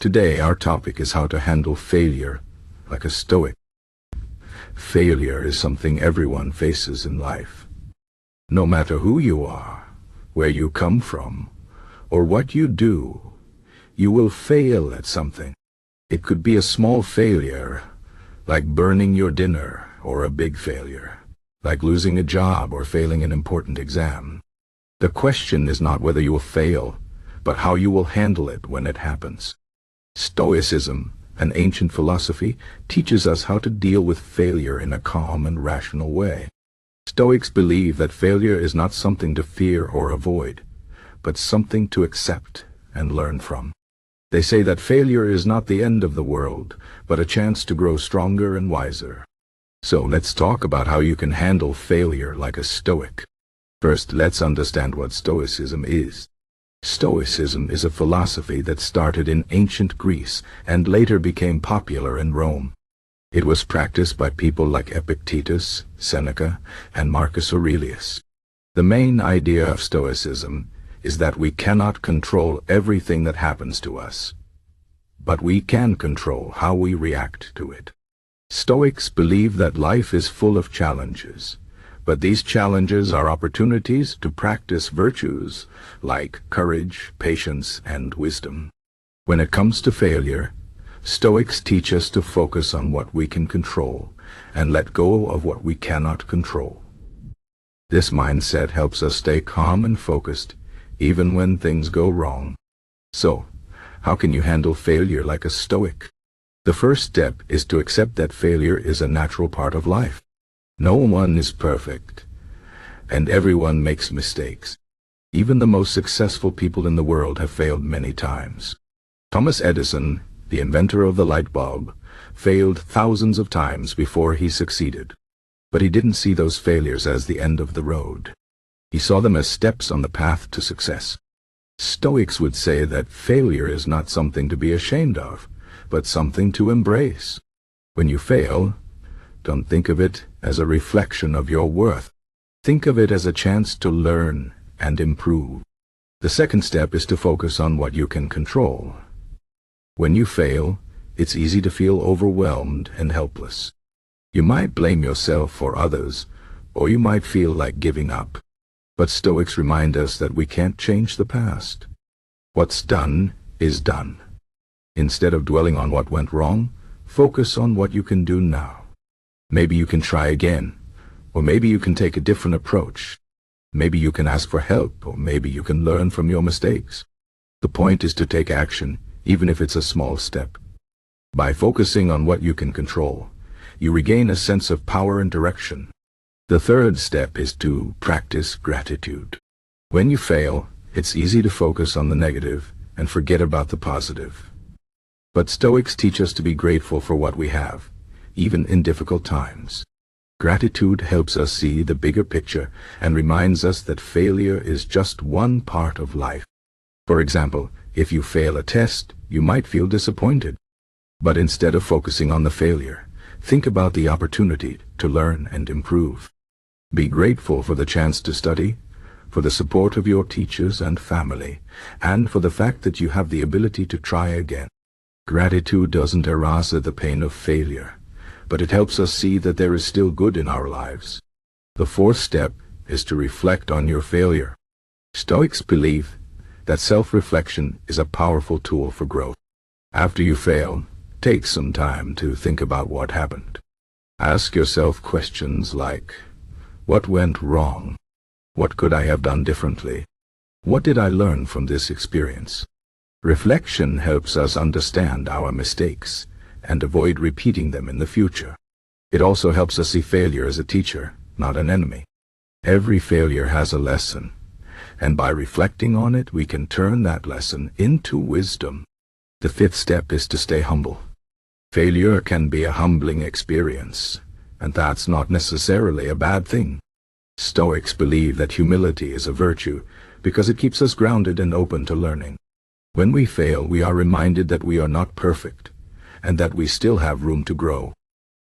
Today our topic is how to handle failure like a Stoic. Failure is something everyone faces in life. No matter who you are, where you come from, or what you do, you will fail at something. It could be a small failure, like burning your dinner, or a big failure, like losing a job or failing an important exam. The question is not whether you will fail, but how you will handle it when it happens. Stoicism, an ancient philosophy, teaches us how to deal with failure in a calm and rational way. Stoics believe that failure is not something to fear or avoid, but something to accept and learn from. They say that failure is not the end of the world, but a chance to grow stronger and wiser. So let's talk about how you can handle failure like a Stoic. First, let's understand what Stoicism is. Stoicism is a philosophy that started in ancient Greece and later became popular in Rome. It was practiced by people like Epictetus, Seneca, and Marcus Aurelius. The main idea of Stoicism is that we cannot control everything that happens to us, but we can control how we react to it. Stoics believe that life is full of challenges, but these challenges are opportunities to practice virtues like courage, patience, and wisdom. When it comes to failure, Stoics teach us to focus on what we can control and let go of what we cannot control. This mindset helps us stay calm and focused even when things go wrong. So, how can you handle failure like a Stoic? The first step is to accept that failure is a natural part of life. No one is perfect, and everyone makes mistakes. Even the most successful people in the world have failed many times. Thomas Edison, the inventor of the light bulb, failed thousands of times before he succeeded. But he didn't see those failures as the end of the road. He saw them as steps on the path to success. Stoics would say that failure is not something to be ashamed of, but something to embrace. When you fail, don't think of it as a reflection of your worth. Think of it as a chance to learn and improve. The second step is to focus on what you can control. When you fail, it's easy to feel overwhelmed and helpless. You might blame yourself or others, or you might feel like giving up. But Stoics remind us that we can't change the past. What's done is done. Instead of dwelling on what went wrong, focus on what you can do now. Maybe you can try again, or maybe you can take a different approach. Maybe you can ask for help, or maybe you can learn from your mistakes. The point is to take action, even if it's a small step. By focusing on what you can control, you regain a sense of power and direction. The third step is to practice gratitude. When you fail, it's easy to focus on the negative and forget about the positive. But Stoics teach us to be grateful for what we have, even in difficult times. Gratitude helps us see the bigger picture and reminds us that failure is just one part of life. For example, if you fail a test, you might feel disappointed. But instead of focusing on the failure, think about the opportunity to learn and improve. Be grateful for the chance to study, for the support of your teachers and family, and for the fact that you have the ability to try again. Gratitude doesn't erase the pain of failure, but it helps us see that there is still good in our lives. The fourth step is to reflect on your failure. Stoics believe that self-reflection is a powerful tool for growth. After you fail, take some time to think about what happened. Ask yourself questions like, what went wrong? What could I have done differently? What did I learn from this experience? Reflection helps us understand our mistakes and avoid repeating them in the future. It also helps us see failure as a teacher, not an enemy. Every failure has a lesson, and by reflecting on it, we can turn that lesson into wisdom. The fifth step is to stay humble. Failure can be a humbling experience, and that's not necessarily a bad thing. Stoics believe that humility is a virtue because it keeps us grounded and open to learning. When we fail, we are reminded that we are not perfect, and that we still have room to grow.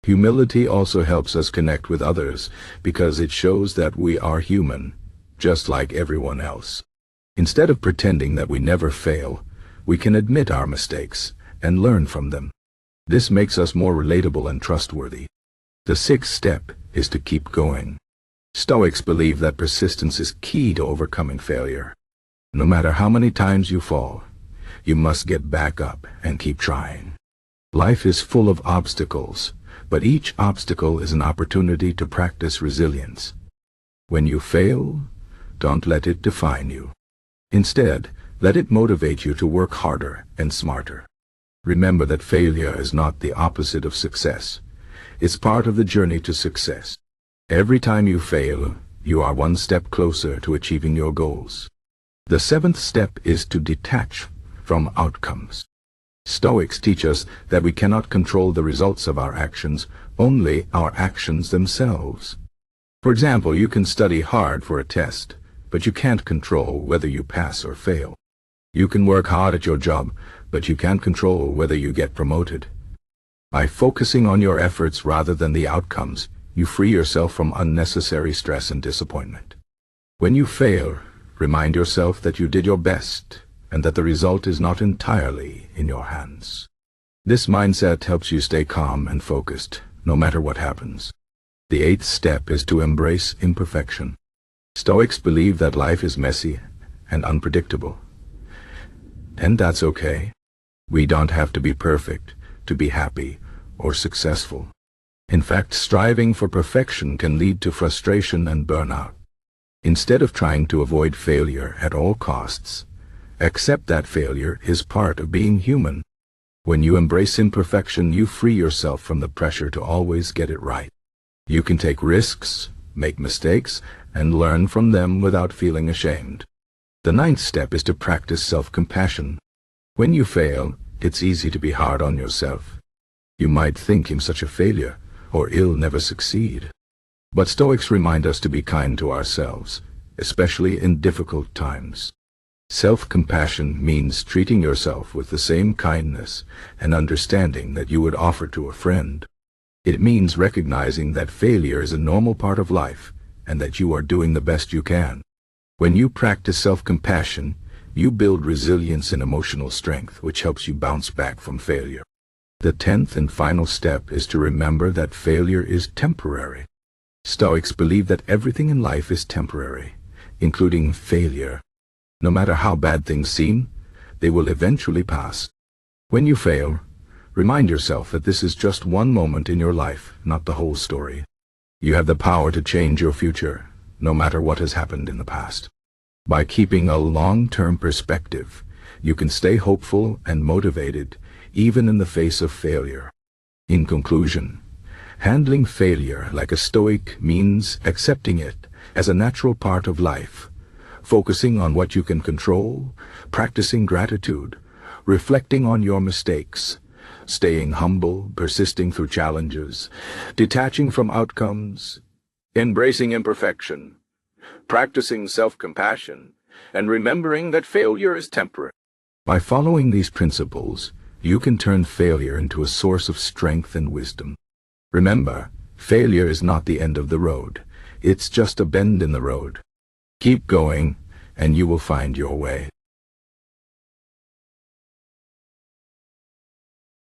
Humility also helps us connect with others because it shows that we are human, just like everyone else. Instead of pretending that we never fail, we can admit our mistakes and learn from them. This makes us more relatable and trustworthy. The sixth step is to keep going. Stoics believe that persistence is key to overcoming failure. No matter how many times you fall, you must get back up and keep trying. Life is full of obstacles, but each obstacle is an opportunity to practice resilience. When you fail, don't let it define you. Instead, let it motivate you to work harder and smarter. Remember that failure is not the opposite of success. It's part of the journey to success. Every time you fail, you are one step closer to achieving your goals. The seventh step is to detach from outcomes. Stoics teach us that we cannot control the results of our actions, only our actions themselves. For example, you can study hard for a test, but you can't control whether you pass or fail. You can work hard at your job, but you can't control whether you get promoted. By focusing on your efforts rather than the outcomes, you free yourself from unnecessary stress and disappointment. When you fail, remind yourself that you did your best and that the result is not entirely in your hands. This mindset helps you stay calm and focused, no matter what happens. The eighth step is to embrace imperfection. Stoics believe that life is messy and unpredictable. And that's okay. We don't have to be perfect to be happy or successful. In fact, striving for perfection can lead to frustration and burnout. Instead of trying to avoid failure at all costs, accept that failure is part of being human. When you embrace imperfection, you free yourself from the pressure to always get it right. You can take risks, make mistakes, and learn from them without feeling ashamed. The ninth step is to practice self-compassion. When you fail, it's easy to be hard on yourself. You might think him such a failure, or he'll never succeed. But Stoics remind us to be kind to ourselves, especially in difficult times. Self-compassion means treating yourself with the same kindness and understanding that you would offer to a friend. It means recognizing that failure is a normal part of life and that you are doing the best you can. When you practice self-compassion, you build resilience and emotional strength, which helps you bounce back from failure. The 10th and final step is to remember that failure is temporary. Stoics believe that everything in life is temporary, including failure. No matter how bad things seem, they will eventually pass. When you fail, remind yourself that this is just one moment in your life, not the whole story. You have the power to change your future, no matter what has happened in the past. By keeping a long-term perspective, you can stay hopeful and motivated, even in the face of failure. In conclusion, handling failure like a Stoic means accepting it as a natural part of life, focusing on what you can control, practicing gratitude, reflecting on your mistakes, staying humble, persisting through challenges, detaching from outcomes, embracing imperfection, practicing self-compassion, and remembering that failure is temporary. By following these principles, you can turn failure into a source of strength and wisdom. Remember, failure is not the end of the road. It's just a bend in the road. Keep going, and you will find your way.